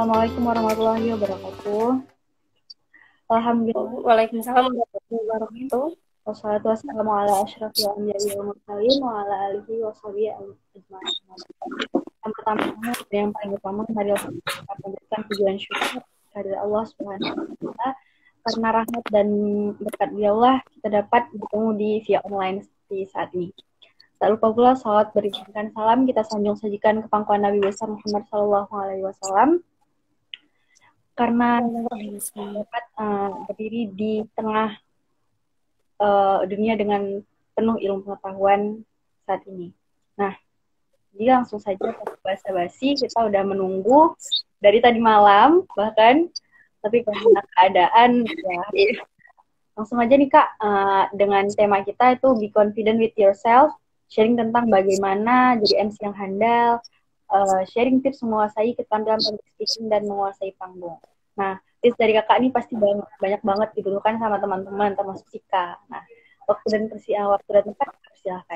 Assalamualaikum warahmatullahi wabarakatuh. Alhamdulillah, Waalaikumsalam warahmatullahi wabarakatuh. wassalatu wassalamu ala asyrafil anbiya'i wal mursalin wa ala alihi wa sahbihi ajma'in. Yang paling utama mari kita panjatkan pujian syukur kepada Allah Subhanahu wa taala karena rahmat dan berkat Dia Allah kita dapat bertemu di via online seperti saat ini. Tak lupa pula salawat berikan salam kita sanjung sajikan ke pangkuan Nabi besar Muhammad sallallahu alaihi wasallam. Karena dapat berdiri di tengah dunia dengan penuh ilmu pengetahuan saat ini. Nah, jadi langsung saja tanpa basa-basi kita udah menunggu dari tadi malam bahkan, tapi karena keadaan ya langsung aja nih Kak, dengan tema kita itu Be Confident with Yourself, sharing tentang bagaimana jadi MC yang handal, sharing tips menguasai keterampilan public speaking dan menguasai panggung. Nah, tips dari kakak ini pasti banyak banget dibutuhkan sama teman-teman, termasuk Sika. Nah, waktu dan tempat, silahkan.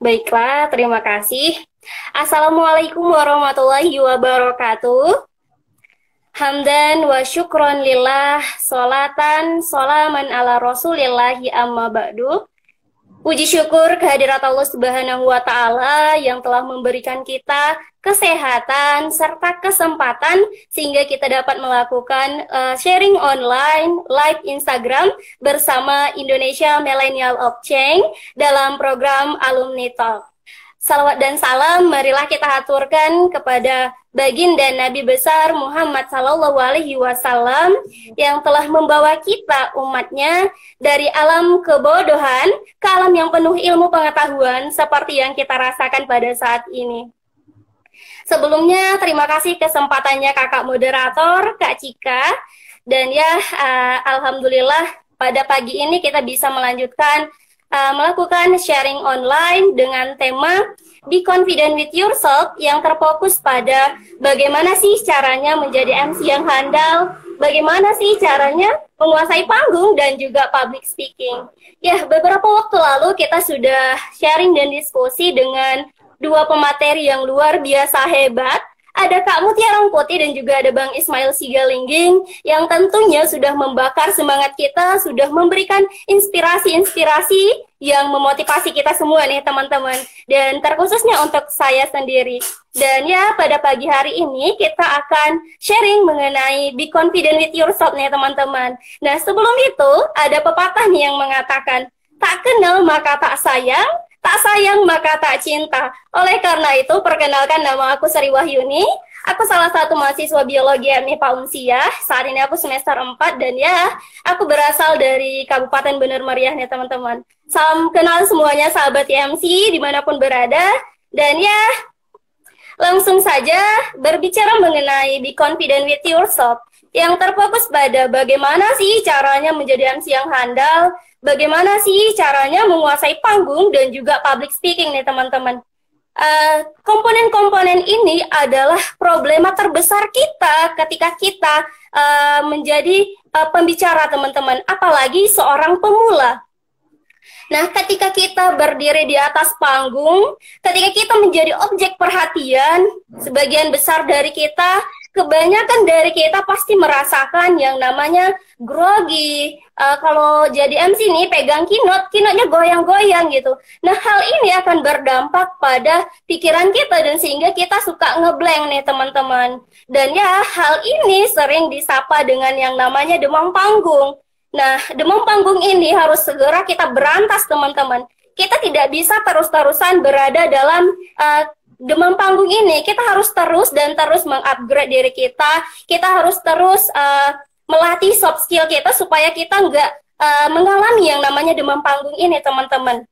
Baiklah, terima kasih. Assalamualaikum warahmatullahi wabarakatuh. Hamdan wa syukron lillah, sholatan, sholaman ala rasulillahi amma ba'du. Puji syukur kehadirat Allah Subhanahu wa Ta'ala yang telah memberikan kita kesehatan serta kesempatan sehingga kita dapat melakukan sharing online live Instagram bersama Indonesia Millennial of Change dalam program Alumni Talk. Salawat dan salam marilah kita aturkan kepada baginda Nabi besar Muhammad sallallahu alaihi wasallam yang telah membawa kita umatnya dari alam kebodohan ke alam yang penuh ilmu pengetahuan seperti yang kita rasakan pada saat ini. Sebelumnya terima kasih kesempatannya kakak moderator Kak Cika, dan ya alhamdulillah pada pagi ini kita bisa melanjutkan melakukan sharing online dengan tema Be Confident with Yourself yang terfokus pada bagaimana sih caranya menjadi MC yang handal, bagaimana sih caranya menguasai panggung dan juga public speaking. Ya, beberapa waktu lalu kita sudah sharing dan diskusi dengan dua pemateri yang luar biasa hebat. Ada Kak Mutia Rangkuti dan juga ada Bang Ismail Sigalingging yang tentunya sudah membakar semangat kita, sudah memberikan inspirasi-inspirasi yang memotivasi kita semua nih teman-teman. Dan terkhususnya untuk saya sendiri. Dan ya pada pagi hari ini kita akan sharing mengenai Be Confident with Yourself nih teman-teman. Nah sebelum itu ada pepatah nih yang mengatakan, tak kenal maka tak sayang, tak sayang maka tak cinta. Oleh karena itu, perkenalkan nama aku Sri Wahyuni. Aku salah satu mahasiswa biologi MIPA Unsia. Saat ini aku semester 4 dan ya, aku berasal dari Kabupaten Bener Meriah nih teman-teman. Salam kenal semuanya sahabat IMC dimanapun berada. Dan ya, langsung saja berbicara mengenai Be Confident with Yourself yang terfokus pada bagaimana sih caranya menjadi MC yang handal, bagaimana sih caranya menguasai panggung dan juga public speaking nih teman-teman. Komponen-komponen ini adalah problema terbesar kita ketika kita menjadi pembicara teman-teman, apalagi seorang pemula. Nah, ketika kita berdiri di atas panggung, ketika kita menjadi objek perhatian, sebagian besar dari kita, kebanyakan dari kita pasti merasakan yang namanya grogi. Kalau jadi MC nih, pegang keynote-nya goyang-goyang gitu. Nah, hal ini akan berdampak pada pikiran kita dan sehingga kita suka ngeblank nih teman-teman. Dan ya, hal ini sering disapa dengan yang namanya demam panggung. Nah, demam panggung ini harus segera kita berantas teman-teman. Kita tidak bisa terus-terusan berada dalam demam panggung ini. Kita harus terus dan terus mengupgrade diri kita. Kita harus terus melatih soft skill kita supaya kita nggak mengalami yang namanya demam panggung ini teman-teman.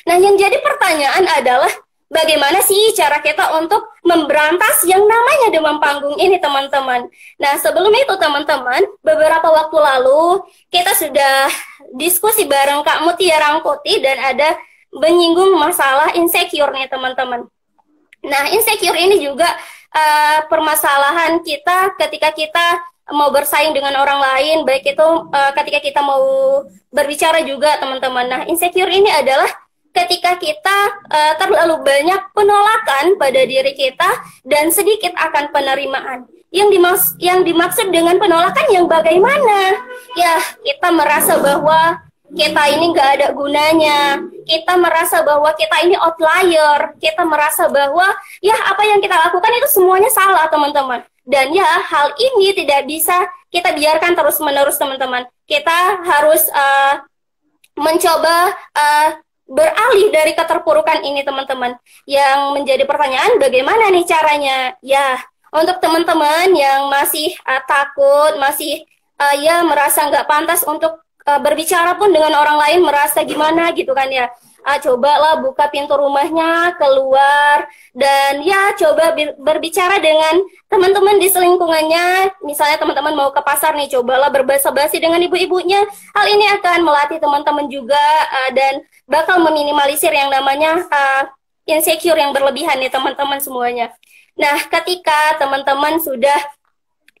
Nah, yang jadi pertanyaan adalah bagaimana sih cara kita untuk memberantas yang namanya demam panggung ini teman-teman. Nah, sebelum itu teman-teman, beberapa waktu lalu kita sudah diskusi bareng Kak Mutia Rangkuti dan ada menyinggung masalah insecure nih teman-teman. Nah, insecure ini juga permasalahan kita ketika kita mau bersaing dengan orang lain, baik itu ketika kita mau berbicara juga teman-teman. Nah, insecure ini adalah ketika kita terlalu banyak penolakan pada diri kita dan sedikit akan penerimaan. Yang dimaksud dengan penolakan yang bagaimana? Ya, kita merasa bahwa kita ini nggak ada gunanya, kita merasa bahwa kita ini outlier, kita merasa bahwa ya apa yang kita lakukan itu semuanya salah, teman-teman. Dan ya, hal ini tidak bisa kita biarkan terus-menerus, teman-teman. Kita harus mencoba beralih dari keterpurukan ini, teman-teman. Yang menjadi pertanyaan, bagaimana nih caranya? Ya, untuk teman-teman yang masih takut, masih ya merasa nggak pantas untuk berbicara pun dengan orang lain, merasa gimana gitu kan ya. Cobalah buka pintu rumahnya, keluar, dan ya coba berbicara dengan teman-teman di selingkungannya. Misalnya teman-teman mau ke pasar nih, cobalah berbahasa-basi dengan ibu-ibunya. Hal ini akan melatih teman-teman juga dan bakal meminimalisir yang namanya insecure yang berlebihan nih teman-teman semuanya. Nah, ketika teman-teman sudah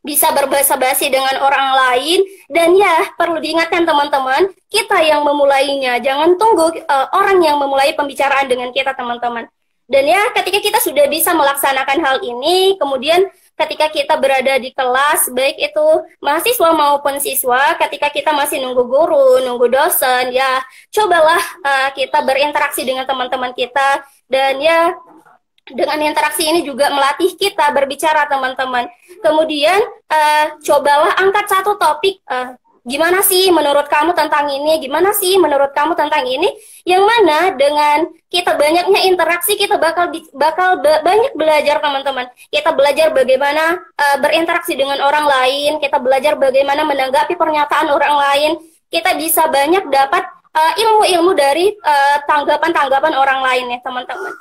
bisa berbahasa basi dengan orang lain, dan ya perlu diingatkan teman-teman, kita yang memulainya, jangan tunggu orang yang memulai pembicaraan dengan kita, teman-teman. Dan ya ketika kita sudah bisa melaksanakan hal ini, kemudian ketika kita berada di kelas, baik itu mahasiswa maupun siswa, ketika kita masih nunggu guru, nunggu dosen, ya cobalah kita berinteraksi dengan teman-teman kita, dan ya dengan interaksi ini juga melatih kita berbicara, teman-teman. Kemudian cobalah angkat satu topik, gimana sih menurut kamu tentang ini, gimana sih menurut kamu tentang ini, yang mana dengan kita banyaknya interaksi, kita bakal banyak belajar, teman-teman. Kita belajar bagaimana berinteraksi dengan orang lain, kita belajar bagaimana menanggapi pernyataan orang lain, kita bisa banyak dapat ilmu-ilmu dari tanggapan-tanggapan orang lain ya, teman-teman.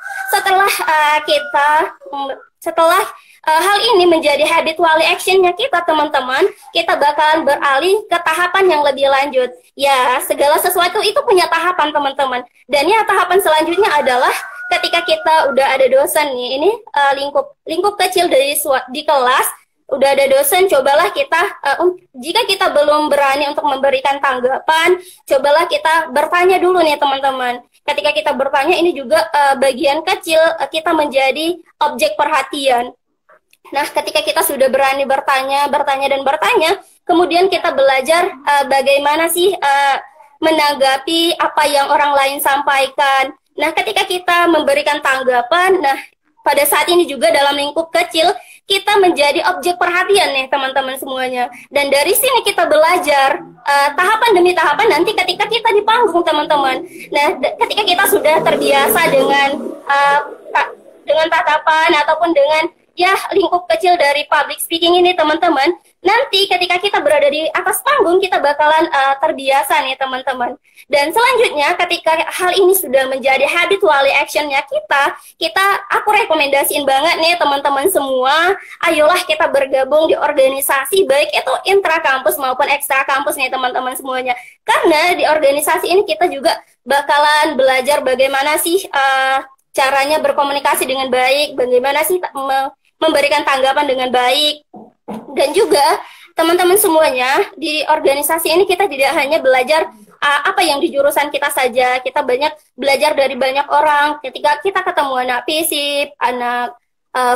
Setelah hal ini menjadi habitual action-nya kita, teman-teman, kita bakalan beralih ke tahapan yang lebih lanjut. Ya, segala sesuatu itu punya tahapan, teman-teman. Dan ya, tahapan selanjutnya adalah ketika kita udah ada dosen nih, ini lingkup kecil di kelas, udah ada dosen, cobalah kita, jika kita belum berani untuk memberikan tanggapan, cobalah kita bertanya dulu nih, teman-teman. Ketika kita bertanya, ini juga bagian kecil kita menjadi objek perhatian. Nah, ketika kita sudah berani bertanya, kemudian kita belajar bagaimana sih menanggapi apa yang orang lain sampaikan. Nah, ketika kita memberikan tanggapan, nah, pada saat ini juga dalam lingkup kecil, kita menjadi objek perhatian nih, teman-teman semuanya. Dan dari sini kita belajar tahapan demi tahapan nanti ketika kita di panggung, teman-teman. Nah, ketika kita sudah terbiasa dengan tatapan ataupun dengan ya lingkup kecil dari public speaking ini, teman-teman, nanti ketika kita berada di atas panggung, kita bakalan terbiasa nih, teman-teman. Dan selanjutnya ketika hal ini sudah menjadi habitual action-nya aku rekomendasiin banget nih, teman-teman semua, ayolah kita bergabung di organisasi, baik itu intra-kampus maupun ekstra-kampus nih, teman-teman semuanya. Karena di organisasi ini kita juga bakalan belajar bagaimana sih caranya berkomunikasi dengan baik, bagaimana sih memberikan tanggapan dengan baik. Dan juga teman-teman semuanya, di organisasi ini kita tidak hanya belajar apa yang di jurusan kita saja, kita banyak belajar dari banyak orang. Ketika kita ketemu anak FISIP, anak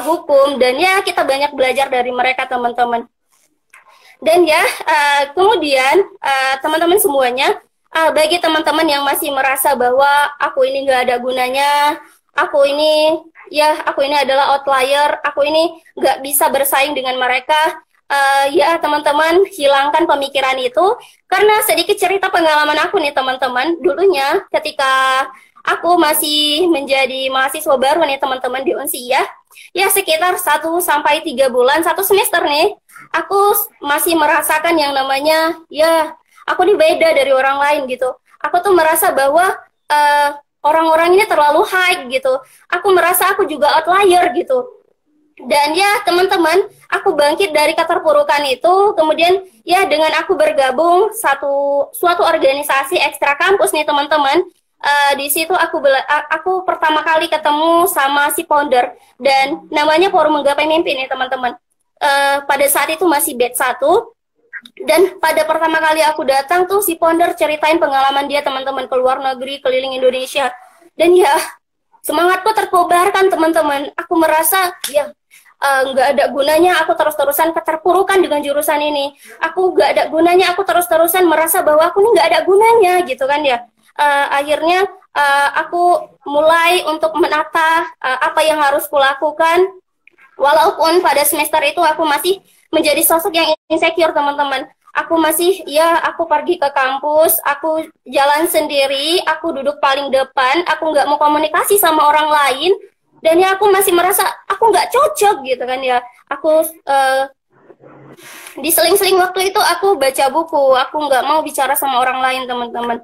hukum, dan ya kita banyak belajar dari mereka, teman-teman. Dan ya kemudian teman-teman semuanya, bagi teman-teman yang masih merasa bahwa aku ini nggak ada gunanya, aku ini adalah outlier, aku ini nggak bisa bersaing dengan mereka, ya teman-teman, hilangkan pemikiran itu. Karena sedikit cerita pengalaman aku nih, teman-teman. Dulunya ketika aku masih menjadi mahasiswa baru nih, teman-teman, di Unsia, ya sekitar 1 sampai 3 bulan, 1 semester nih, aku masih merasakan yang namanya, ya aku ini beda dari orang lain gitu. Aku tuh merasa bahwa orang-orang ini terlalu high gitu. Aku merasa aku juga outlier gitu. Dan ya teman-teman, aku bangkit dari keterpurukan itu. Kemudian ya dengan aku bergabung suatu organisasi ekstra kampus nih, teman-teman. Di situ aku pertama kali ketemu sama si founder, dan namanya Forum Menggapai Mimpi nih, teman-teman. Pada saat itu masih batch 1. Dan pada pertama kali aku datang tuh, si founder ceritain pengalaman dia, teman-teman, ke luar negeri, keliling Indonesia. Dan ya, semangatku terkobarkan teman-teman. Aku merasa ya nggak ada gunanya aku terus-terusan keterpurukan dengan jurusan ini. Aku nggak ada gunanya aku terus-terusan merasa bahwa aku ini nggak ada gunanya gitu kan ya. Akhirnya aku mulai untuk menata apa yang harus kulakukan. Walaupun pada semester itu aku masih menjadi sosok yang insecure teman-teman. Aku masih, ya aku pergi ke kampus, aku jalan sendiri, aku duduk paling depan, aku nggak mau komunikasi sama orang lain, dan ya aku masih merasa aku nggak cocok gitu kan ya. Aku di seling-seling waktu itu aku baca buku, aku nggak mau bicara sama orang lain teman-teman.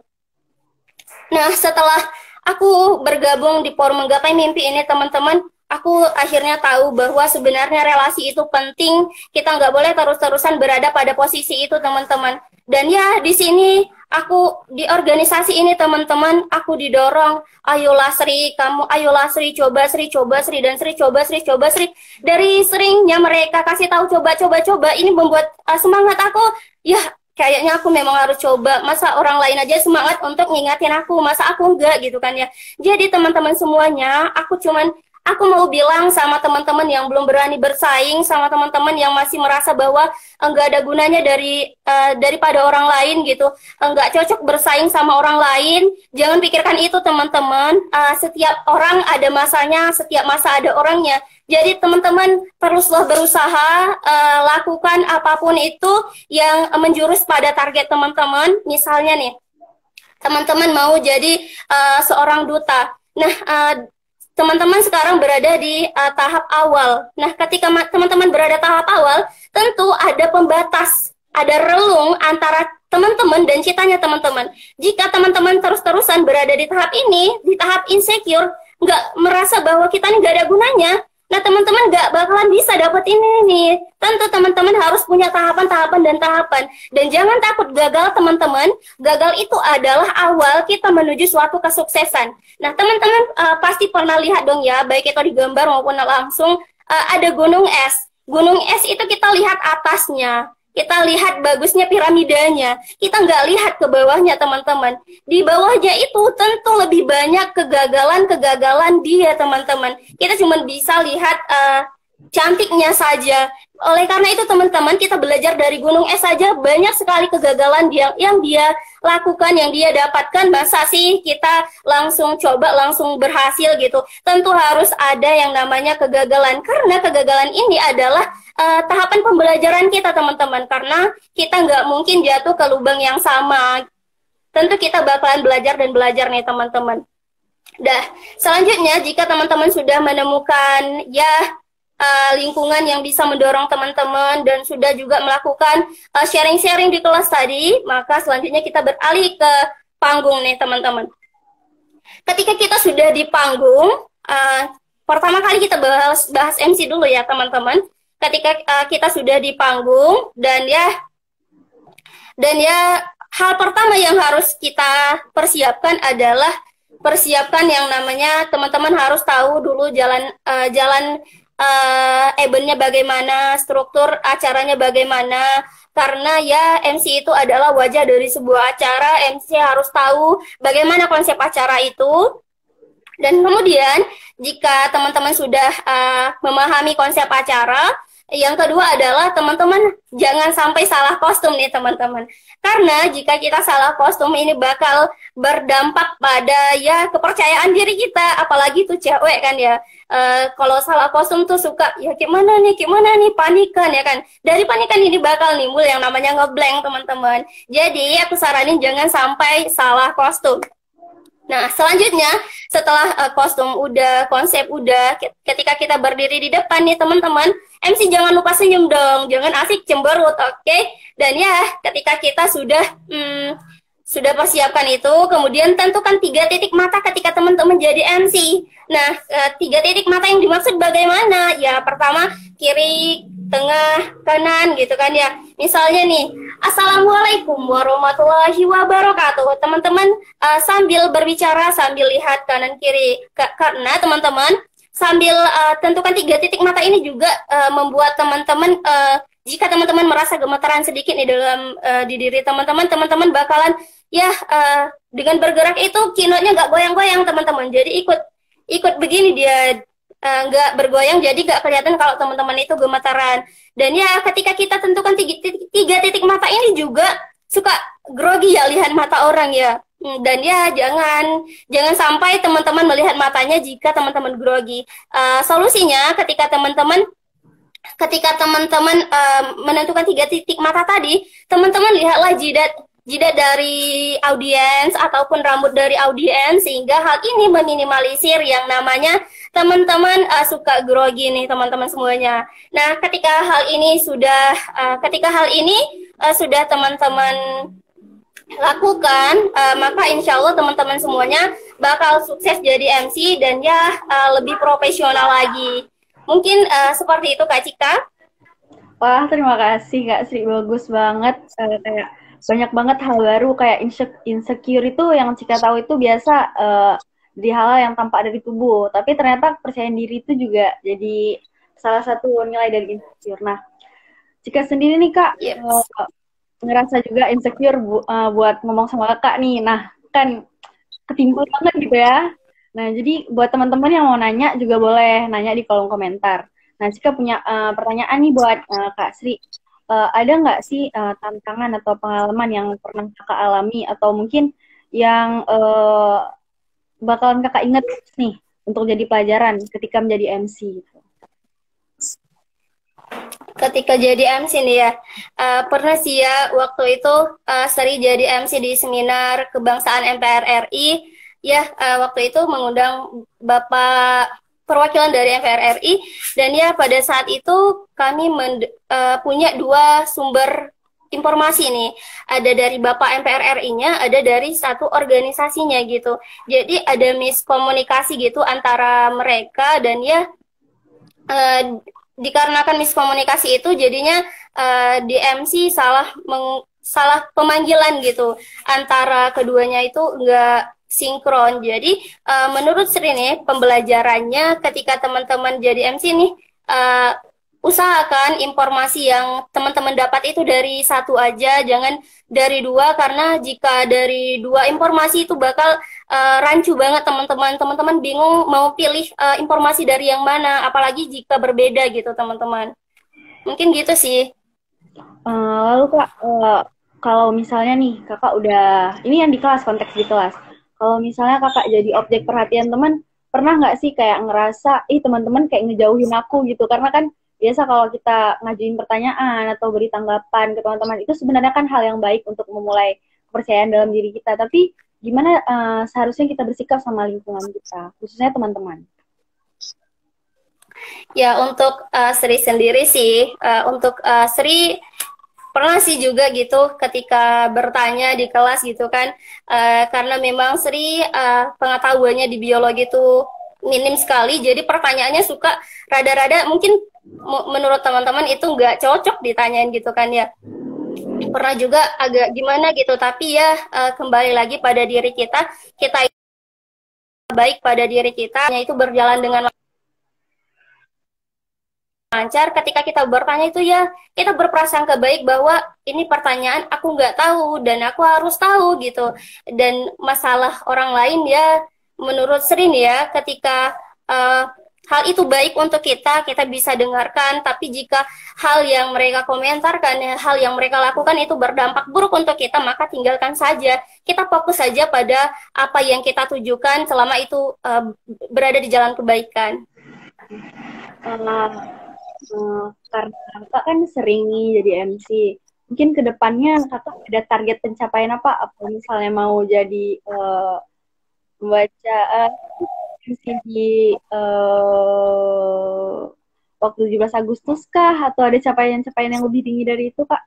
Nah setelah aku bergabung di Forum Menggapai Mimpi ini teman-teman, aku akhirnya tahu bahwa sebenarnya relasi itu penting. Kita nggak boleh terus-terusan berada pada posisi itu teman-teman. Dan ya di sini aku di organisasi ini teman-teman, aku didorong, ayolah Sri, kamu ayolah Sri, coba Sri, dan Sri, coba Sri, coba Sri. Dari seringnya mereka kasih tahu coba, ini membuat semangat aku, ya kayaknya aku memang harus coba. Masa orang lain aja semangat untuk ngingatin aku, masa aku enggak gitu kan ya. Jadi teman-teman semuanya, aku mau bilang sama teman-teman yang belum berani bersaing, sama teman-teman yang masih merasa bahwa enggak ada gunanya daripada orang lain gitu, enggak cocok bersaing sama orang lain. Jangan pikirkan itu teman-teman. Setiap orang ada masanya, setiap masa ada orangnya. Jadi teman-teman teruslah berusaha, lakukan apapun itu yang menjurus pada target teman-teman. Misalnya nih, teman-teman mau jadi seorang duta. Nah, teman-teman sekarang berada di tahap awal. Nah, ketika teman-teman berada tahap awal, tentu ada pembatas, ada relung antara teman-teman dan citanya teman-teman. Jika teman-teman terus-terusan berada di tahap ini, di tahap insecure, nggak merasa bahwa kita ini nggak ada gunanya, nah teman-teman nggak bakalan bisa dapat ini nih. Tentu teman-teman harus punya tahapan-tahapan dan tahapan. Dan jangan takut gagal teman-teman. Gagal itu adalah awal kita menuju suatu kesuksesan. Nah teman-teman pasti pernah lihat dong ya, baik itu di gambar maupun langsung, ada gunung es. Gunung es itu kita lihat atasnya, kita lihat bagusnya piramidanya, kita nggak lihat ke bawahnya teman-teman. Di bawahnya itu tentu lebih banyak kegagalan-kegagalan dia teman-teman. Kita cuma bisa lihat cantiknya saja. Oleh karena itu teman-teman, kita belajar dari gunung es saja banyak sekali kegagalan yang dia lakukan, yang dia dapatkan. Masa sih kita langsung coba, langsung berhasil gitu? Tentu harus ada yang namanya kegagalan, karena kegagalan ini adalah tahapan pembelajaran kita teman-teman. Karena kita nggak mungkin jatuh ke lubang yang sama. Tentu kita bakalan belajar dan belajar nih teman-teman. Selanjutnya jika teman-teman sudah menemukan ya lingkungan yang bisa mendorong teman-teman dan sudah juga melakukan sharing-sharing di kelas tadi, maka selanjutnya kita beralih ke panggung nih teman-teman. Ketika kita sudah di panggung, pertama kali kita bahas MC dulu ya teman-teman. Ketika kita sudah di panggung dan ya hal pertama yang harus kita persiapkan adalah persiapkan yang namanya teman-teman harus tahu dulu jalan eventnya bagaimana, struktur acaranya bagaimana. Karena ya MC itu adalah wajah dari sebuah acara, MC harus tahu bagaimana konsep acara itu. Dan kemudian jika teman-teman sudah memahami konsep acara, yang kedua adalah teman-teman jangan sampai salah kostum nih teman-teman. Karena jika kita salah kostum ini bakal berdampak pada ya kepercayaan diri kita, apalagi tuh cewek kan ya. Kalau salah kostum tuh suka ya gimana nih panikan ya kan. Dari panikan ini bakal nimbul yang namanya ngeblank teman-teman. Jadi aku saranin jangan sampai salah kostum. Nah, selanjutnya setelah kostum udah, konsep udah, ketika kita berdiri di depan nih teman-teman, MC jangan lupa senyum dong, jangan asik cemberut, oke? Dan ya, ketika kita sudah persiapkan itu, kemudian tentukan 3 titik mata ketika teman-teman jadi MC. Nah, 3 titik mata yang dimaksud bagaimana? Ya, pertama kiri, tengah, kanan gitu kan ya. Misalnya nih, Assalamualaikum warahmatullahi wabarakatuh. Teman-teman sambil berbicara, sambil lihat kanan kiri. Karena teman-teman sambil tentukan 3 titik mata ini juga membuat teman-teman jika teman-teman merasa gemetaran sedikit di dalam di diri teman-teman bakalan ya dengan bergerak itu keynote-nya nggak goyang-goyang teman-teman. Jadi ikut begini dia nggak bergoyang, jadi nggak kelihatan kalau teman-teman itu gemetaran. Dan ya ketika kita tentukan tiga titik mata ini juga suka grogi ya lihat mata orang ya. Dan ya jangan sampai teman-teman melihat matanya jika teman-teman grogi. Solusinya ketika teman-teman menentukan tiga titik mata tadi, teman-teman lihatlah jidat dari audiens ataupun rambut dari audiens, sehingga hal ini meminimalisir yang namanya teman-teman suka grogi nih teman-teman semuanya. Nah, ketika hal ini sudah teman-teman lakukan, maka insya Allah teman-teman semuanya bakal sukses jadi MC dan ya lebih profesional lagi. Mungkin seperti itu Kak Cika. Wah, terima kasih Kak Sri, bagus banget. Kayak banyak banget hal baru, kayak insecure itu yang Cika tahu itu biasa di hal yang tampak dari tubuh. Tapi ternyata percaya diri itu juga jadi salah satu nilai dari insecure. Nah, Cika sendiri nih Kak, Yes. ngerasa juga insecure buat ngomong sama Kakak nih. Nah, kan ketimbul banget gitu ya. Nah, jadi buat teman-teman yang mau nanya juga boleh nanya di kolom komentar. Nah, Cika punya pertanyaan nih buat Kak Sri. Ada nggak sih tantangan atau pengalaman yang pernah Kakak alami atau mungkin yang bakalan Kakak inget nih untuk jadi pelajaran ketika menjadi MC gitu? Ketika jadi MC nih ya, pernah sih ya waktu itu seri jadi MC di seminar kebangsaan MPR RI. Ya, waktu itu mengundang Bapak perwakilan dari MPR RI, dan ya pada saat itu kami punya dua sumber informasi nih. Ada dari Bapak MPR RI-nya, ada dari satu organisasinya gitu. Jadi ada miskomunikasi gitu antara mereka, dan ya dikarenakan miskomunikasi itu jadinya di MC salah pemanggilan gitu. Antara keduanya itu enggak sinkron. Jadi menurut Sri nih, pembelajarannya ketika teman-teman jadi MC nih, usahakan informasi yang teman-teman dapat itu dari satu aja, jangan dari dua, karena jika dari dua informasi itu bakal rancu banget teman-teman bingung mau pilih informasi dari yang mana, apalagi jika berbeda gitu teman-teman. Mungkin gitu sih. Lalu Kak, kalau misalnya nih Kakak udah, ini yang di kelas, konteks di kelas. Kalau misalnya Kakak jadi objek perhatian teman, pernah nggak sih kayak ngerasa, teman-teman kayak ngejauhin aku gitu? Karena kan biasa kalau kita ngajuin pertanyaan atau beri tanggapan ke teman-teman, itu sebenarnya kan hal yang baik untuk memulai kepercayaan dalam diri kita. Tapi gimana seharusnya kita bersikap sama lingkungan kita, khususnya teman-teman? Ya, untuk Sri sendiri sih, untuk Sri pernah sih juga gitu ketika bertanya di kelas gitu kan, karena memang Sri pengetahuannya di biologi itu minim sekali, jadi pertanyaannya suka rada-rada mungkin menurut teman-teman itu nggak cocok ditanyain gitu kan ya. Pernah juga agak gimana gitu, tapi ya kembali lagi pada diri kita baik pada diri kita, itu berjalan dengan lancar. Ketika kita bertanya itu ya kita berprasangka baik bahwa ini pertanyaan aku nggak tahu dan aku harus tahu gitu. Dan masalah orang lain ya menurut Sri ya, ketika hal itu baik untuk kita bisa dengarkan, tapi jika hal yang mereka komentarkan, hal yang mereka lakukan itu berdampak buruk untuk kita, maka tinggalkan saja. Kita fokus saja pada apa yang kita tujukan selama itu berada di jalan kebaikan. Karena Kakak kan sering nih jadi MC, mungkin kedepannya Kakak ada target pencapaian apa? Apa misalnya mau jadi membaca MC di waktu 17 Agustus kah? Atau ada capaian-capaian yang lebih tinggi dari itu, Kak?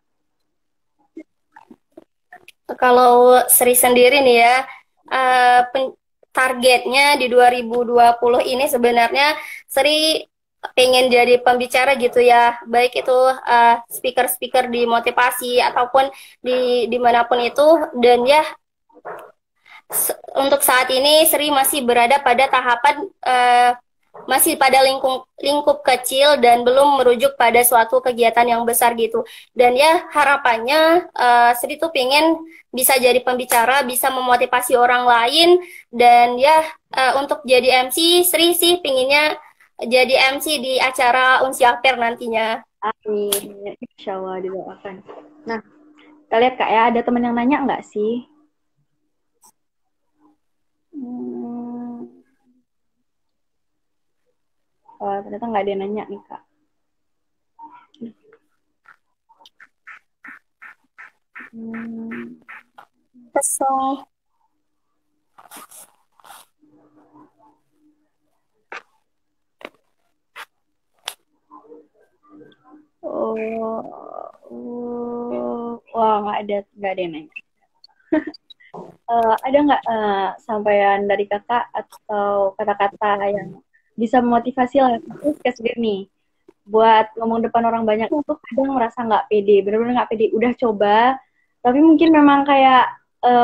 Kalau Sri sendiri nih ya, targetnya di 2020 ini sebenarnya Sri pengen jadi pembicara gitu ya, baik itu speaker-speaker di motivasi ataupun dimanapun itu. Dan ya untuk saat ini Sri masih berada pada tahapan masih pada lingkup kecil dan belum merujuk pada suatu kegiatan yang besar gitu. Dan ya harapannya Sri tuh pengen bisa jadi pembicara, bisa memotivasi orang lain, dan ya untuk jadi MC, Sri sih pinginnya jadi MC di acara Unsiaper nantinya. Amin. Insya Allah didoakan. Nah, kita lihat Kak ya, ada teman yang nanya nggak sih? Ternyata nggak ada yang nanya nih Kak. Kesel. Wah, nggak ada yang nanya. Ada nggak sampaian dari kakak atau kata-kata yang bisa memotivasi lah sendiri nih buat ngomong depan orang banyak tuh kadang merasa nggak pede, bener-bener nggak pede, udah coba tapi mungkin memang kayak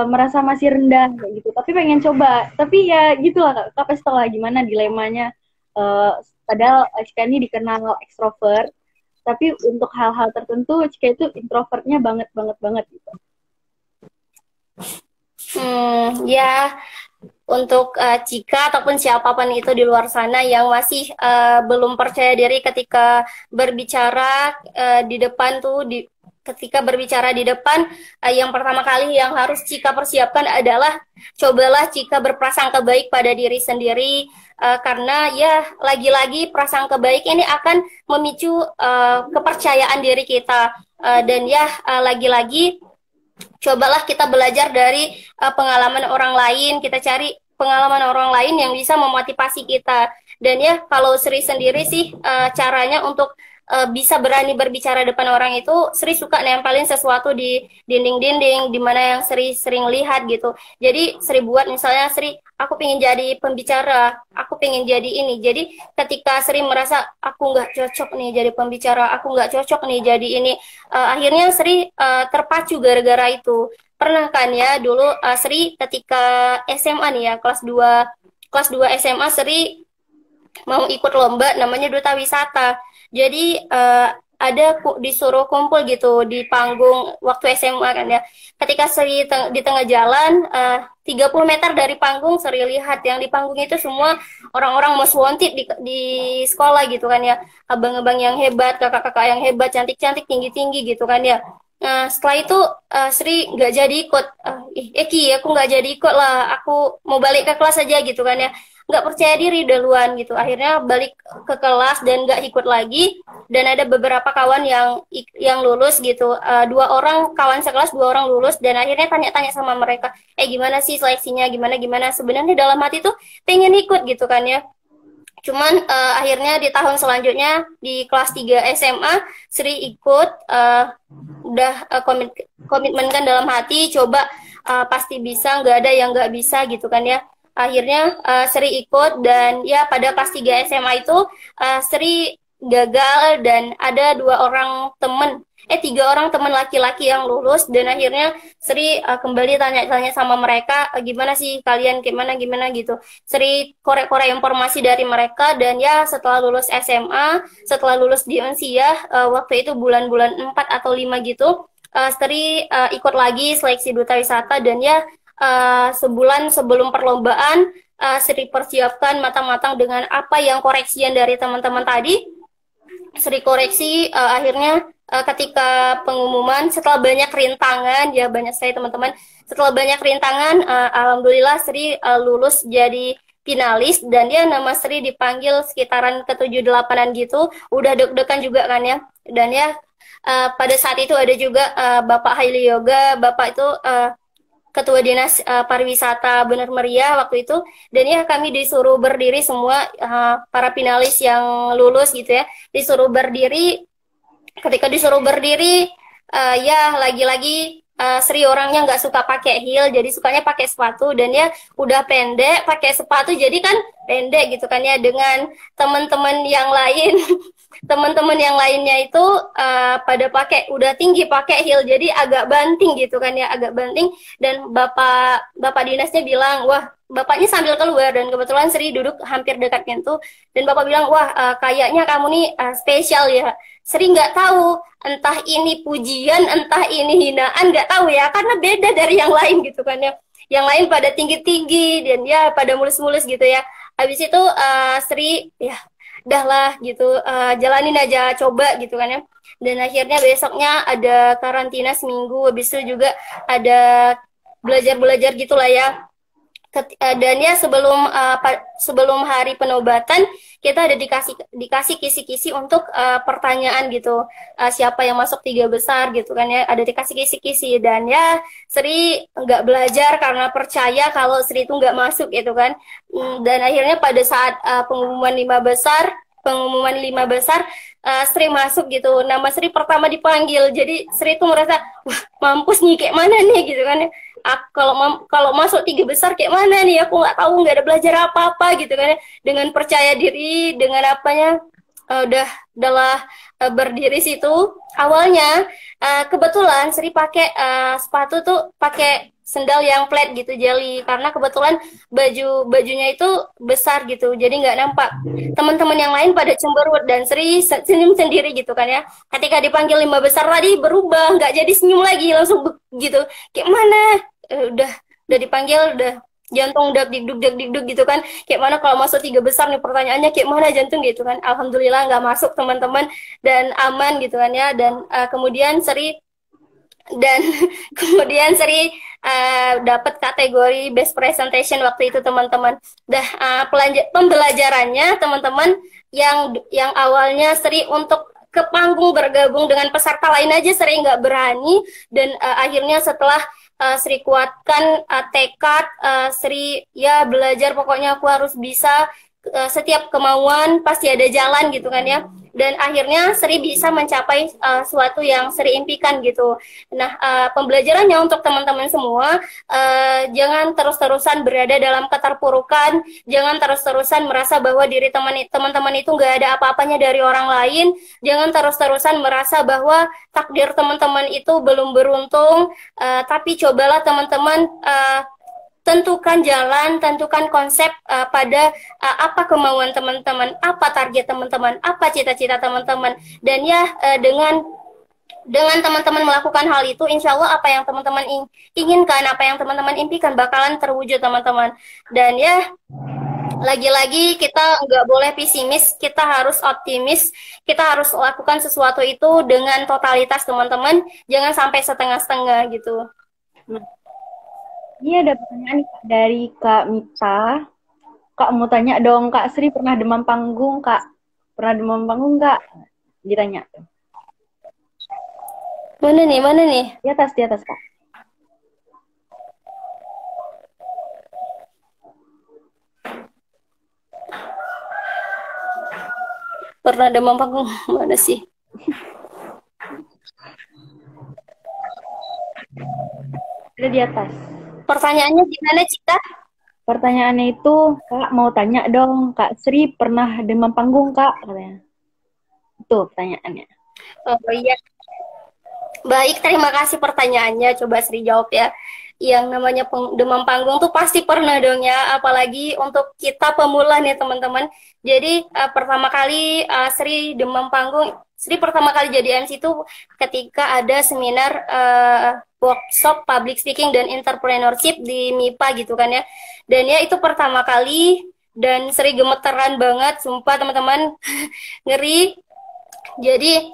merasa masih rendah kayak gitu, tapi pengen coba, tapi ya gitulah kak pasti tau lah gimana dilemanya. Padahal Cika ini dikenal ekstrovert, tapi untuk hal-hal tertentu Cika itu introvertnya banget gitu. Ya, untuk Cika ataupun siapapun itu di luar sana yang masih belum percaya diri ketika berbicara di depan tuh, ketika berbicara di depan, yang pertama kali yang harus Cika persiapkan adalah cobalah Cika berprasangka baik pada diri sendiri, karena ya lagi-lagi prasangka baik ini akan memicu kepercayaan diri kita, dan ya lagi-lagi cobalah kita belajar dari pengalaman orang lain, kita cari pengalaman orang lain yang bisa memotivasi kita. Dan ya kalau Sri sendiri sih caranya untuk bisa berani berbicara depan orang itu, Sri suka nempelin sesuatu di dinding-dinding di mana yang Sri sering lihat gitu. Jadi Sri buat misalnya Sri, aku pengen jadi pembicara, aku pengen jadi ini. Jadi ketika Sri merasa aku nggak cocok nih jadi pembicara, aku nggak cocok nih jadi ini, akhirnya Sri terpacu gara-gara itu. Pernah kan ya dulu Sri ketika SMA nih ya, kelas 2 SMA Sri mau ikut lomba namanya Duta Wisata. Jadi ada disuruh kumpul gitu di panggung waktu SMA kan ya. Ketika Sri di tengah jalan, 30 meter dari panggung Sri lihat yang di panggung itu semua orang-orang most wanted di sekolah gitu kan ya. Abang-abang yang hebat, kakak-kakak yang hebat, cantik-cantik, tinggi-tinggi gitu kan ya. Nah, setelah itu Sri nggak jadi ikut. Eki, aku nggak jadi ikut lah. Aku mau balik ke kelas aja gitu kan ya. Nggak percaya diri duluan gitu. Akhirnya balik ke kelas dan nggak ikut lagi. Dan ada beberapa kawan yang lulus gitu. 2 orang kawan sekelas, 2 orang lulus. Dan akhirnya tanya-tanya sama mereka, gimana sih seleksinya, gimana? Sebenarnya dalam hati tuh pengen ikut gitu kan ya. Cuman akhirnya di tahun selanjutnya di kelas 3 SMA Sri ikut, udah komitmen kan dalam hati, coba pasti bisa, nggak ada yang nggak bisa gitu kan ya. Akhirnya Sri ikut, dan ya pada kelas 3 SMA itu Sri gagal, dan ada 3 orang teman laki-laki yang lulus, dan akhirnya Sri kembali tanya-tanya sama mereka, gimana sih kalian, gimana gitu. Sri korek-korek informasi dari mereka, dan ya setelah lulus SMA, setelah lulus di Unsiah, waktu itu bulan-bulan 4 atau 5 gitu, Sri ikut lagi seleksi Duta Wisata, dan ya sebulan sebelum perlombaan Sri persiapkan matang-matang dengan apa yang koreksian dari teman-teman tadi. Sri koreksi, akhirnya ketika pengumuman setelah banyak rintangan, ya banyak sekali teman-teman, setelah banyak rintangan, alhamdulillah Sri lulus jadi finalis, dan dia nama Sri dipanggil sekitaran ke-7-8an gitu, udah deg-degan juga kan ya. Dan ya pada saat itu ada juga Bapak Haili Yoga, Bapak itu Ketua Dinas Pariwisata Bener Meriah waktu itu, dan ya kami disuruh berdiri semua, para finalis yang lulus gitu ya, disuruh berdiri. Ketika disuruh berdiri, ya lagi-lagi Sri orangnya nggak suka pakai heel, jadi sukanya pakai sepatu, dan ya udah pendek pakai sepatu jadi kan pendek gitu kan ya, dengan teman-teman yang lain teman-teman yang lainnya itu pada udah tinggi pakai heel, jadi agak banting gitu kan ya, agak banting. Dan bapak dinasnya bilang, wah bapaknya sambil keluar dan kebetulan Sri duduk hampir dekat pintu dan bapak bilang, wah kayaknya kamu nih spesial ya. Sri nggak tahu entah ini pujian, entah ini hinaan, nggak tahu ya karena beda dari yang lain gitu kan ya. Yang lain pada tinggi-tinggi dan ya pada mulus-mulus gitu ya. Habis itu Sri ya udahlah gitu, jalanin aja, coba gitu kan ya. Dan akhirnya besoknya ada karantina seminggu, habis itu juga ada belajar-belajar gitulah ya. Dan ya sebelum hari penobatan kita ada dikasih kisi-kisi untuk pertanyaan gitu, siapa yang masuk 3 besar gitu kan ya, ada dikasih kisi-kisi dan ya Sri nggak belajar karena percaya kalau Sri itu nggak masuk gitu kan. Dan akhirnya pada saat pengumuman lima besar Sri masuk gitu, nama Sri pertama dipanggil, jadi Sri itu merasa wah mampus nih kayak mana nih gitu kan ya. Kalau masuk 3 besar kayak mana nih, aku nggak tahu, nggak ada belajar apa-apa gitu kan ya. Dengan percaya diri, dengan apanya udahlah berdiri situ. Awalnya kebetulan Sri pakai sepatu tuh pakai sendal yang flat gitu jeli, karena kebetulan bajunya itu besar gitu, jadi nggak nampak. Teman-teman yang lain pada cemberut dan Sri senyum sendiri gitu kan ya. Ketika dipanggil 5 besar tadi berubah, nggak jadi senyum lagi, langsung gitu. Kayak mana? Udah dipanggil, udah jantung dak gitu kan. Kayak mana kalau masuk 3 besar nih, pertanyaannya kayak mana jantung gitu kan. Alhamdulillah nggak masuk teman-teman dan aman gitu kan ya. Dan kemudian Sri dapat kategori best presentation waktu itu teman-teman. Pembelajarannya teman-teman yang awalnya Sri untuk ke panggung bergabung dengan peserta lain aja Sri nggak berani, dan akhirnya setelah Sri kuatkan tekad, Sri ya belajar, pokoknya aku harus bisa, setiap kemauan pasti ada jalan gitu kan ya. Dan akhirnya Sri bisa mencapai sesuatu yang Sri impikan gitu. Nah, pembelajarannya untuk teman-teman semua, jangan terus-terusan berada dalam keterpurukan, jangan terus-terusan merasa bahwa diri teman-teman itu nggak ada apa-apanya dari orang lain, jangan terus-terusan merasa bahwa takdir teman-teman itu belum beruntung, tapi cobalah teman-teman tentukan jalan, tentukan konsep pada apa kemauan teman-teman, apa target teman-teman, apa cita-cita teman-teman. Dan ya dengan teman-teman melakukan hal itu, insya Allah apa yang teman-teman inginkan, apa yang teman-teman impikan bakalan terwujud teman-teman. Dan ya lagi-lagi kita nggak boleh pesimis, kita harus optimis, kita harus lakukan sesuatu itu dengan totalitas teman-teman, jangan sampai setengah-setengah gitu. Ini ada pertanyaan nih, Kak, dari Kak Mita. Kak mau tanya dong, Kak Sri pernah demam panggung, Kak? Pernah demam panggung nggak? Ditanya. Mana nih? Di atas, Kak. Pernah demam panggung, mana sih? Ada di atas. Pertanyaannya gimana, Cita? Pertanyaannya itu, Kak mau tanya dong, Kak Sri pernah demam panggung, Kak? Katanya. Itu pertanyaannya. Oh iya. Baik, terima kasih pertanyaannya. Coba Sri jawab ya. Yang namanya demam panggung tuh pasti pernah dong ya, apalagi untuk kita pemula nih teman-teman. Jadi pertama kali Sri demam panggung, Sri pertama kali jadi MC itu ketika ada seminar workshop public speaking dan entrepreneurship di MIPA gitu kan ya. Dan ya itu pertama kali dan Sri gemeteran banget, sumpah teman-teman. Ngeri. Jadi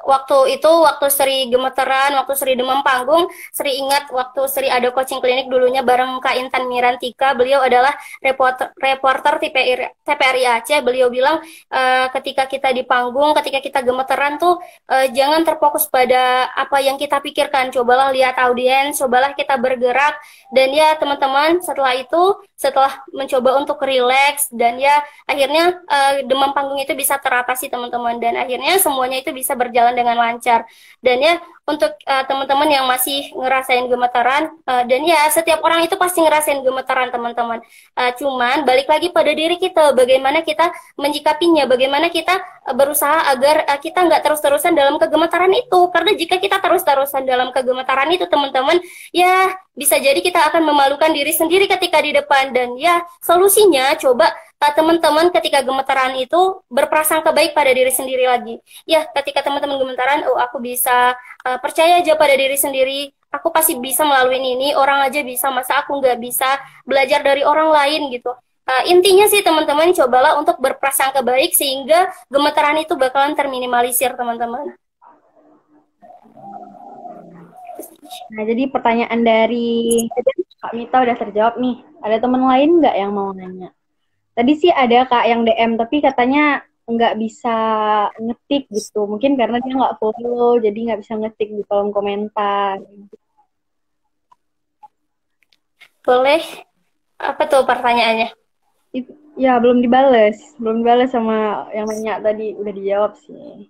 waktu Sri gemeteran, waktu Sri demam panggung, Sri ingat waktu Sri ada coaching klinik dulunya bareng Kak Intan Mirantika. Beliau adalah reporter TPRI Aceh. Beliau bilang ketika kita di panggung, ketika kita gemeteran tuh jangan terfokus pada apa yang kita pikirkan. Cobalah lihat audiens, cobalah kita bergerak. Dan ya teman-teman, setelah mencoba untuk relax dan ya akhirnya demam panggung itu bisa teratasi teman-teman, dan akhirnya semuanya itu bisa berjalan dengan lancar. Dan ya untuk teman-teman yang masih ngerasain gemetaran, dan ya setiap orang itu pasti ngerasain gemetaran teman-teman. Cuman balik lagi pada diri kita, bagaimana kita menyikapinya, bagaimana kita berusaha agar kita nggak terus-terusan dalam kegemetaran itu. Karena jika kita terus-terusan dalam kegemetaran itu teman-teman, ya bisa jadi kita akan memalukan diri sendiri ketika di depan. Dan ya solusinya coba teman-teman ketika gemetaran itu berprasangka baik pada diri sendiri lagi. Ya, ketika teman-teman gemetaran, oh aku bisa percaya aja pada diri sendiri, aku pasti bisa melalui ini, orang aja bisa, masa aku nggak bisa belajar dari orang lain gitu. Intinya sih teman-teman cobalah untuk berprasangka baik sehingga gemetaran itu bakalan terminimalisir teman-teman. Nah, jadi pertanyaan dari Kak Mita udah terjawab nih. Ada teman lain nggak yang mau nanya? Tadi sih ada Kak yang DM, tapi katanya nggak bisa ngetik gitu. Mungkin karena dia nggak follow, jadi nggak bisa ngetik di kolom komentar. Boleh? Apa tuh pertanyaannya? Ya, belum dibales. Belum dibales sama yang nanya tadi. Udah dijawab sih.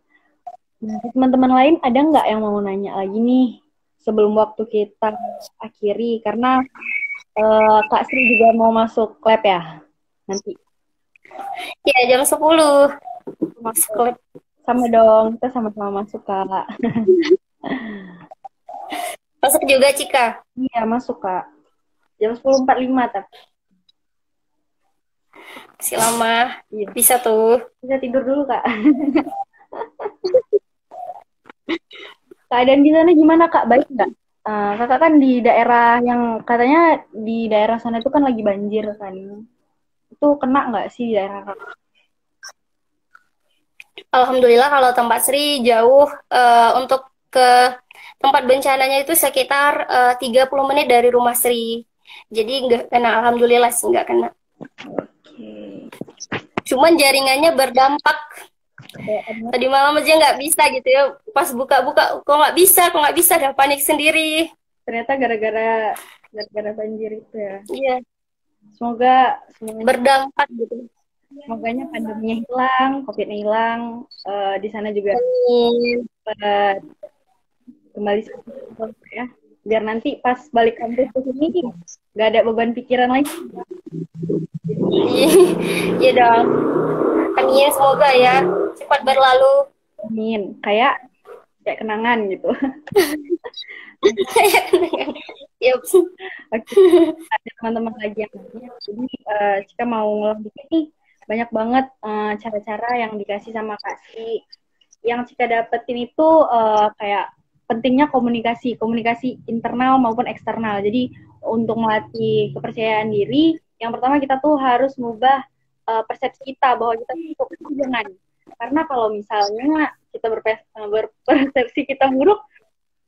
Nah, teman-teman lain ada nggak yang mau nanya lagi nih? Sebelum waktu kita akhiri. Karena Kak Sri juga mau masuk lab ya? Nanti. Ya, jam 10. Masuk lab. Sama dong, kita sama-sama masuk, Kak. Masuk juga, Cika? Iya, masuk, Kak. Jam 10.45, tapi. Masih lama. Iya. Bisa tuh. Bisa tidur dulu, Kak. Keadaan di sana gimana, Kak? Baik nggak? Kakak kan di daerah yang katanya di daerah sana itu kan lagi banjir kan. Itu kena nggak sih di daerah Kakak? Alhamdulillah kalau tempat Sri jauh, untuk ke tempat bencananya itu sekitar 30 menit dari rumah Sri. Jadi nggak kena, alhamdulillah sih nggak kena. Oke. Cuman jaringannya berdampak. Tadi malam aja nggak bisa gitu ya. Pas buka-buka, kok nggak bisa, udah panik sendiri. Ternyata gara-gara banjir itu ya. Iya. Semoga berdampak gitu. Semoganya pandeminya hilang, COVID-nya hilang, di sana juga kembali ya. Biar nanti pas balik kampus ke sini nggak ada beban pikiran lagi. Iya dong. Amin, semoga ya cepat berlalu. Amin. Kayak kenangan gitu. Kayak kenangan. Yep. Oke. Ada teman-teman lagi yang nanya. Jadi jika mau ngulang dikit nih, banyak banget cara-cara yang dikasih sama Kak Sri. Yang Cika dapetin itu kayak pentingnya komunikasi internal maupun eksternal. Jadi untuk melatih kepercayaan diri, yang pertama kita tuh harus mengubah persepsi kita bahwa kita cukup jangan. Karena kalau misalnya kita berpersepsi kita buruk,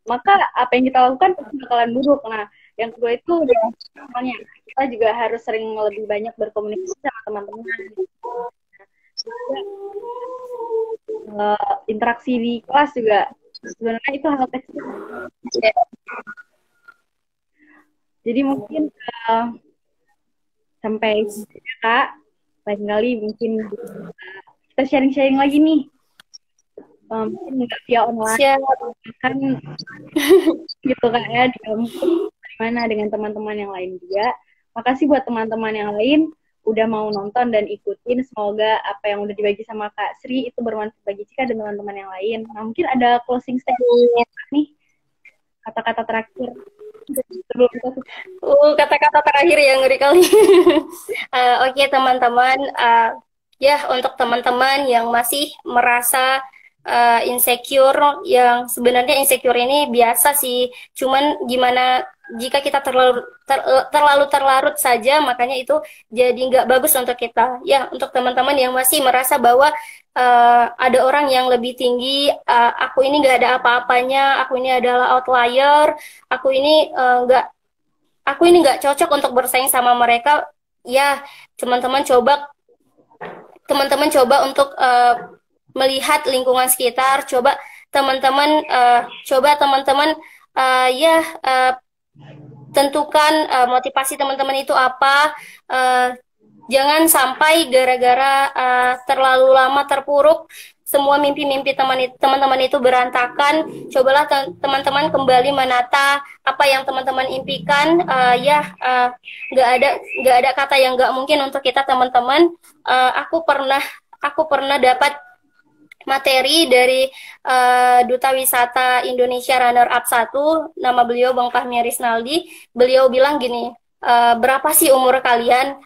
maka apa yang kita lakukan bakalan buruk. Nah, yang kedua itu misalnya kita juga harus sering lebih banyak berkomunikasi sama teman-teman. Interaksi di kelas juga sebenarnya itu hal kecil. Jadi mungkin sampai Kak, lain kali mungkin kita sharing-sharing lagi nih. Mungkin nggak via online, kan gitu Kak ya, di mana dengan teman-teman yang lain juga. Makasih buat teman-teman yang lain udah mau nonton dan ikutin. Semoga apa yang udah dibagi sama Kak Sri itu bermanfaat bagi Cika dan teman-teman yang lain. Nah, mungkin ada closing statement nih, kata-kata terakhir. Kata-kata terakhir yang ngeri kali. Oke, teman-teman, ya untuk teman-teman yang masih merasa insecure, yang sebenarnya insecure ini biasa sih, cuman gimana jika kita terlalu terlarut saja, makanya itu jadi nggak bagus untuk kita. Ya, untuk teman-teman yang masih merasa bahwa ada orang yang lebih tinggi, aku ini nggak ada apa-apanya, aku ini adalah outlier, aku ini nggak cocok untuk bersaing sama mereka. Ya, teman-teman coba untuk melihat lingkungan sekitar, coba teman-teman tentukan motivasi teman-teman itu apa. Jangan sampai gara-gara terlalu lama terpuruk semua mimpi-mimpi teman-teman itu berantakan, cobalah teman-teman kembali menata apa yang teman-teman impikan. Nggak ada kata yang nggak mungkin untuk kita teman-teman. Aku pernah dapat materi dari Duta Wisata Indonesia Runner Up 1, nama beliau Bang Fahmi Risnaldi. Beliau bilang gini, berapa sih umur kalian?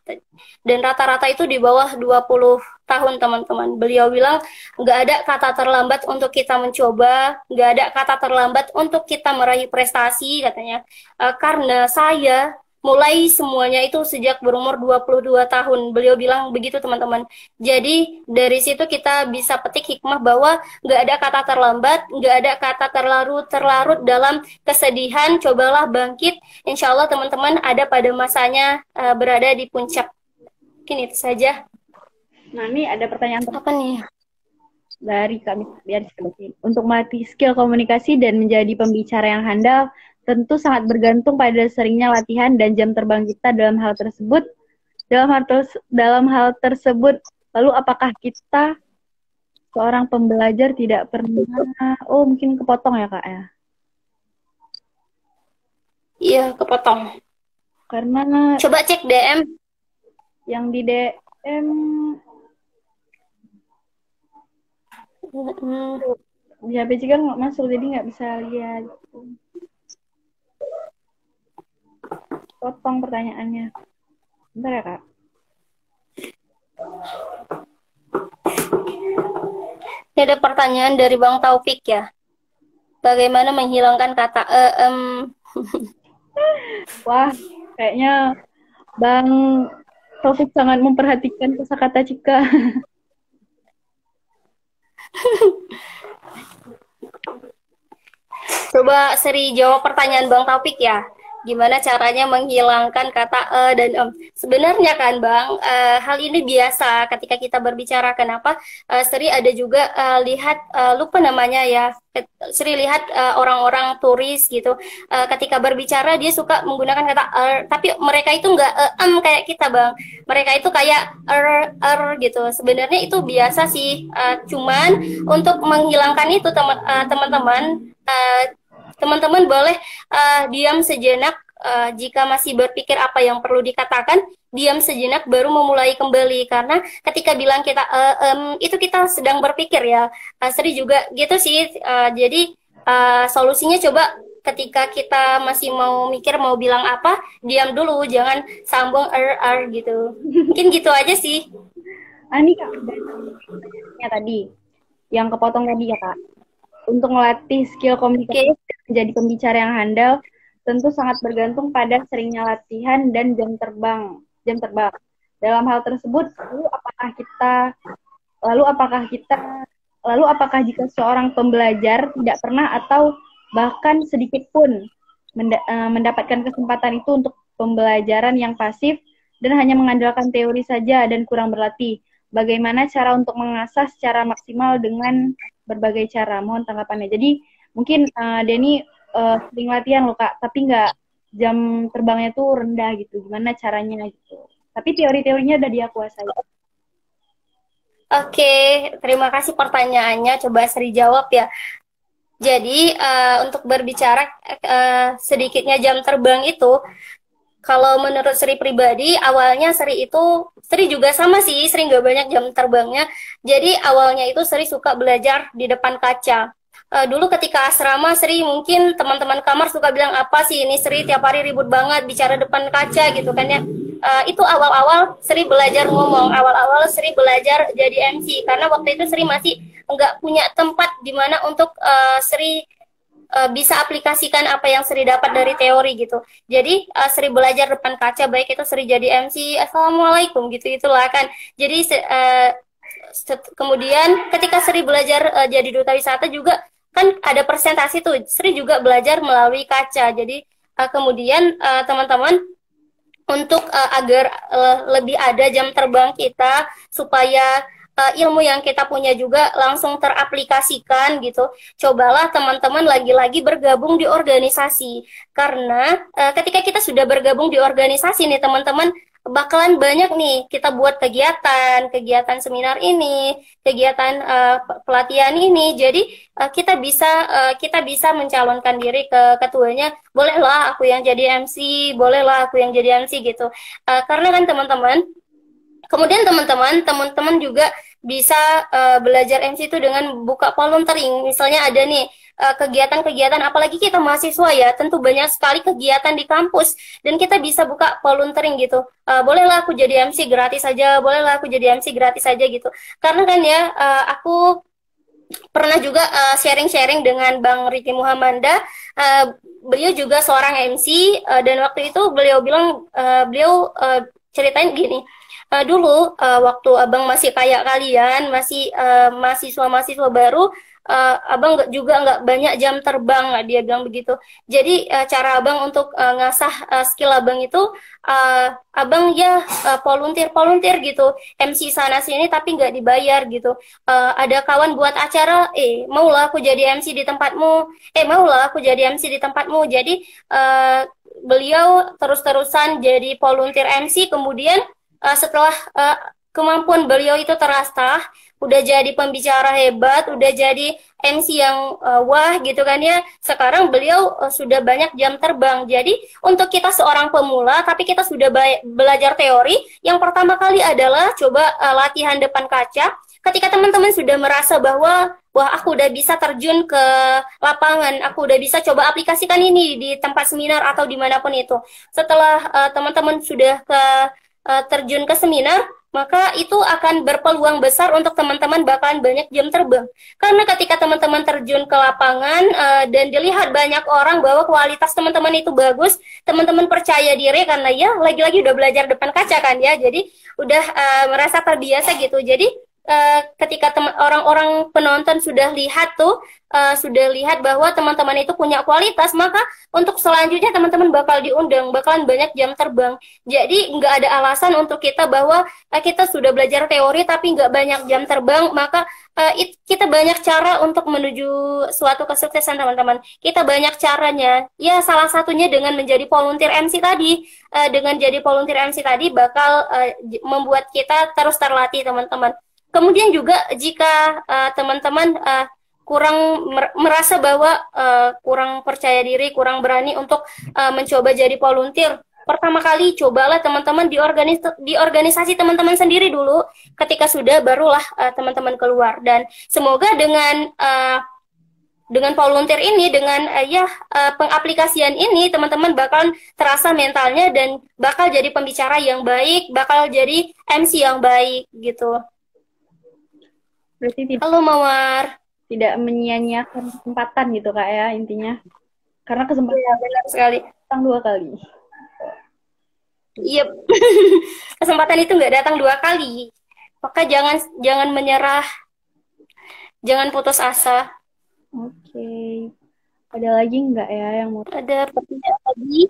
Dan rata-rata itu di bawah 20 tahun teman-teman. Beliau bilang nggak ada kata terlambat untuk kita mencoba, nggak ada kata terlambat untuk kita meraih prestasi katanya. Karena saya mulai semuanya itu sejak berumur 22 tahun. Beliau bilang begitu teman-teman. Jadi dari situ kita bisa petik hikmah bahwa nggak ada kata terlambat, nggak ada kata terlarut dalam kesedihan. Cobalah bangkit. Insya Allah teman-teman ada pada masanya berada di puncak. Mungkin itu saja. Nah, ini ada pertanyaan apa nih dari kami biar disebutkan. Untuk melatih skill komunikasi dan menjadi pembicara yang handal, tentu sangat bergantung pada seringnya latihan dan jam terbang kita dalam hal tersebut. Dalam hal tersebut, lalu apakah kita seorang pembelajar tidak pernah? Oh, mungkin kepotong ya kak ya? Iya, kepotong. Karena coba cek DM. Yang di DM di HP juga nggak masuk, jadi nggak bisa lihat. Potong pertanyaannya. Bentar ya kak. Ini ada pertanyaan dari Bang Taufik ya. Bagaimana menghilangkan kata Wah, kayaknya Bang Taufik sangat memperhatikan kosakata Cika. Coba Sri jawab pertanyaan Bang Taufik ya. Gimana caranya menghilangkan kata dan sebenarnya kan Bang, hal ini biasa ketika kita berbicara. Kenapa? Sri ada juga lihat, lupa namanya ya, Sri lihat orang-orang turis gitu, ketika berbicara dia suka menggunakan kata tapi mereka itu nggak kayak kita Bang. Mereka itu kayak gitu. Sebenarnya itu biasa sih, cuman untuk menghilangkan itu teman-teman boleh diam sejenak. Jika masih berpikir apa yang perlu dikatakan, diam sejenak baru memulai kembali. Karena ketika bilang kita itu kita sedang berpikir ya. Sri juga gitu sih. Jadi solusinya coba ketika kita masih mau mikir mau bilang apa, diam dulu, jangan sambung gitu. Mungkin gitu aja sih. Ini kak, tadi yang kepotong tadi ya kak. Untuk melatih skill komunikasi menjadi pembicara yang handal, tentu sangat bergantung pada seringnya latihan dan jam terbang. Dalam hal tersebut, lalu apakah jika seorang pembelajar tidak pernah atau bahkan sedikit pun mendapatkan kesempatan itu untuk pembelajaran yang pasif dan hanya mengandalkan teori saja dan kurang berlatih, bagaimana cara untuk mengasah secara maksimal dengan berbagai cara? Mohon tanggapannya. Jadi mungkin Denny sering latihan loh kak, tapi nggak, jam terbangnya tuh rendah gitu. Gimana caranya gitu? Tapi teori-teorinya udah dia kuasai. Oke, terima kasih pertanyaannya. Coba Sri jawab ya. Jadi untuk berbicara sedikitnya jam terbang itu, kalau menurut Sri pribadi, awalnya Sri juga sama sih, Sri nggak banyak jam terbangnya. Jadi awalnya itu Sri suka belajar di depan kaca. Dulu ketika asrama, Sri mungkin teman-teman kamar suka bilang, apa sih ini Sri tiap hari ribut banget bicara depan kaca gitu kan ya. Itu awal-awal Sri belajar ngomong, awal-awal Sri belajar jadi MC. Karena waktu itu Sri masih nggak punya tempat di mana untuk Sri bisa aplikasikan apa yang Sri dapat dari teori gitu. Jadi Sri belajar depan kaca, baik itu Sri jadi MC, Assalamualaikum gitu itulah kan. Jadi kemudian ketika Sri belajar jadi duta wisata juga kan ada presentasi tuh, Sri juga belajar melalui kaca. Jadi kemudian teman-teman untuk agar lebih ada jam terbang kita supaya ilmu yang kita punya juga langsung teraplikasikan gitu. Cobalah teman-teman lagi-lagi bergabung di organisasi. Karena ketika kita sudah bergabung di organisasi nih teman-teman, bakalan banyak nih kita buat kegiatan seminar ini, kegiatan pelatihan ini. Jadi kita bisa mencalonkan diri ke ketuanya. Bolehlah aku yang jadi MC, bolehlah aku yang jadi MC gitu. Karena kan teman-teman, kemudian teman-teman juga bisa belajar MC itu dengan buka volunteering. Misalnya ada nih kegiatan-kegiatan, apalagi kita mahasiswa ya, tentu banyak sekali kegiatan di kampus dan kita bisa buka volunteering gitu. Bolehlah aku jadi MC gratis saja, bolehlah aku jadi MC gratis saja gitu. Karena kan ya, aku pernah juga sharing-sharing dengan Bang Riki Muhammanda. Beliau juga seorang MC dan waktu itu beliau bilang, beliau ceritain gini. Dulu waktu abang masih kayak kalian, masih mahasiswa baru, abang juga nggak banyak jam terbang, dia bilang begitu. Jadi cara abang untuk ngasah skill abang itu, abang ya volunteer gitu, MC sana sini tapi nggak dibayar gitu. Ada kawan buat acara, maulah aku jadi MC di tempatmu, maulah aku jadi MC di tempatmu. Jadi beliau terus-terusan jadi volunteer MC, kemudian setelah kemampuan beliau itu terasah, udah jadi pembicara hebat, udah jadi MC yang wah gitu kan ya. Sekarang beliau sudah banyak jam terbang. Jadi untuk kita seorang pemula, tapi kita sudah belajar teori, yang pertama kali adalah coba latihan depan kaca. Ketika teman-teman sudah merasa bahwa wah aku udah bisa terjun ke lapangan, aku udah bisa coba aplikasikan ini di tempat seminar atau dimanapun itu. Setelah teman-teman sudah terjun ke seminar, maka itu akan berpeluang besar untuk teman-teman bakalan banyak jam terbang. Karena ketika teman-teman terjun ke lapangan dan dilihat banyak orang bahwa kualitas teman-teman itu bagus, teman-teman percaya diri karena ya lagi-lagi udah belajar depan kaca kan ya, jadi udah merasa terbiasa gitu. Jadi ketika orang-orang penonton sudah lihat bahwa teman-teman itu punya kualitas, maka untuk selanjutnya teman-teman bakal diundang, bakalan banyak jam terbang. Jadi nggak ada alasan untuk kita bahwa kita sudah belajar teori tapi nggak banyak jam terbang, maka kita banyak cara untuk menuju suatu kesuksesan teman-teman. Kita banyak caranya. Ya salah satunya dengan menjadi volunteer MC tadi. Dengan jadi volunteer MC tadi bakal membuat kita terus terlatih teman-teman. Kemudian juga jika teman-teman kurang merasa bahwa kurang percaya diri, kurang berani untuk mencoba jadi volunteer, pertama kali cobalah teman-teman di organisasi teman-teman sendiri dulu. Ketika sudah, barulah teman-teman keluar. Dan semoga dengan volunteer ini, dengan pengaplikasian ini, teman-teman bakal terasa mentalnya dan bakal jadi pembicara yang baik, bakal jadi MC yang baik gitu. Berarti Halo Mawar. tidak menyia-nyiakan kesempatan gitu Kak ya intinya. Karena kesempatan benar sekali. datang 2 kali. Iya. Kesempatan itu nggak datang 2 kali. Maka jangan menyerah. Jangan putus asa. Oke. Ada lagi nggak ya yang mau? Ada pertanyaan lagi?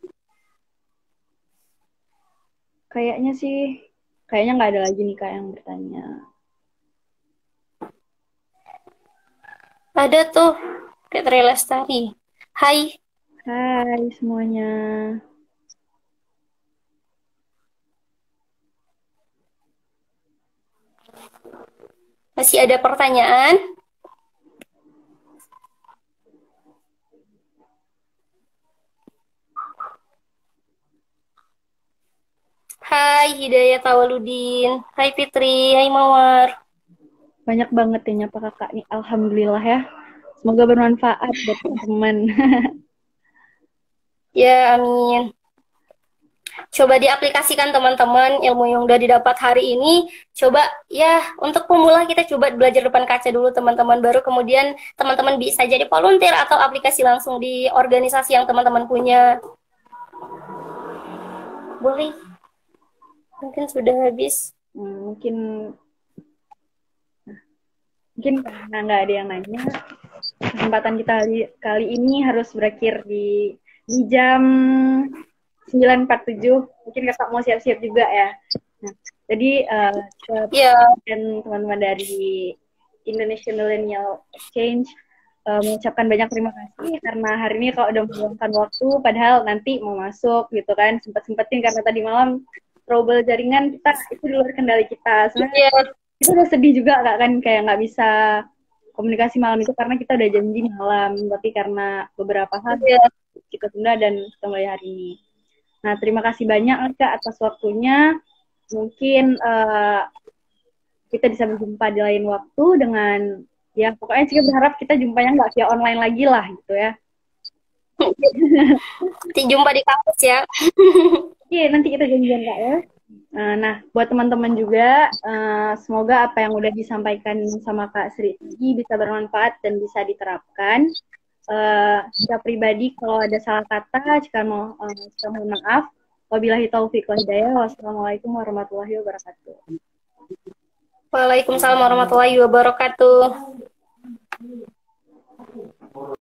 Kayaknya nggak ada lagi nih Kak yang bertanya. Ada tuh, Fitri Lestari. Hai. Hai semuanya. Masih ada pertanyaan? Hai Hidayat Awaludin. Hai Fitri. Hai Mawar. Banyak banget ya nyapa kakak nih. Alhamdulillah ya. Semoga bermanfaat buat teman-teman. Ya, amin. Coba diaplikasikan teman-teman ilmu yang udah didapat hari ini. Coba ya, untuk pemula kita coba belajar depan kaca dulu teman-teman. Baru kemudian teman-teman bisa jadi volunteer atau aplikasi langsung di organisasi yang teman-teman punya. Boleh. Mungkin sudah habis. Mungkin karena nggak ada yang nanya, kesempatan kita kali ini harus berakhir di jam 9.47. Mungkin kakak mau siap-siap juga ya. Nah, jadi dan teman-teman dari Indonesian Millennial Exchange mengucapkan banyak terima kasih karena hari ini kalau udah meluangkan waktu, padahal nanti mau masuk gitu kan, sempat-sempetin karena tadi malam trouble jaringan kita itu di luar kendali kita. Sebenarnya Iya. kita udah sedih juga Kak, kan kayak nggak bisa komunikasi malam itu karena kita udah janji malam, tapi karena beberapa hal Iya. kita tunda dan kita mulai hari ini. Nah, terima kasih banyak Kak atas waktunya. Mungkin kita bisa berjumpa di lain waktu dengan ya pokoknya juga berharap kita jumpanya nggak via online lagi lah gitu ya. Nanti jumpa di kampus ya. Oke, nanti kita janjian Kak ya. Nah, buat teman-teman juga, semoga apa yang udah disampaikan sama Kak Sri bisa bermanfaat dan bisa diterapkan. Secara pribadi, kalau ada salah kata, jika mohon maaf. Wabillahi taufiq wal hidayah. Wassalamualaikum warahmatullahi wabarakatuh. Waalaikumsalam warahmatullahi wabarakatuh.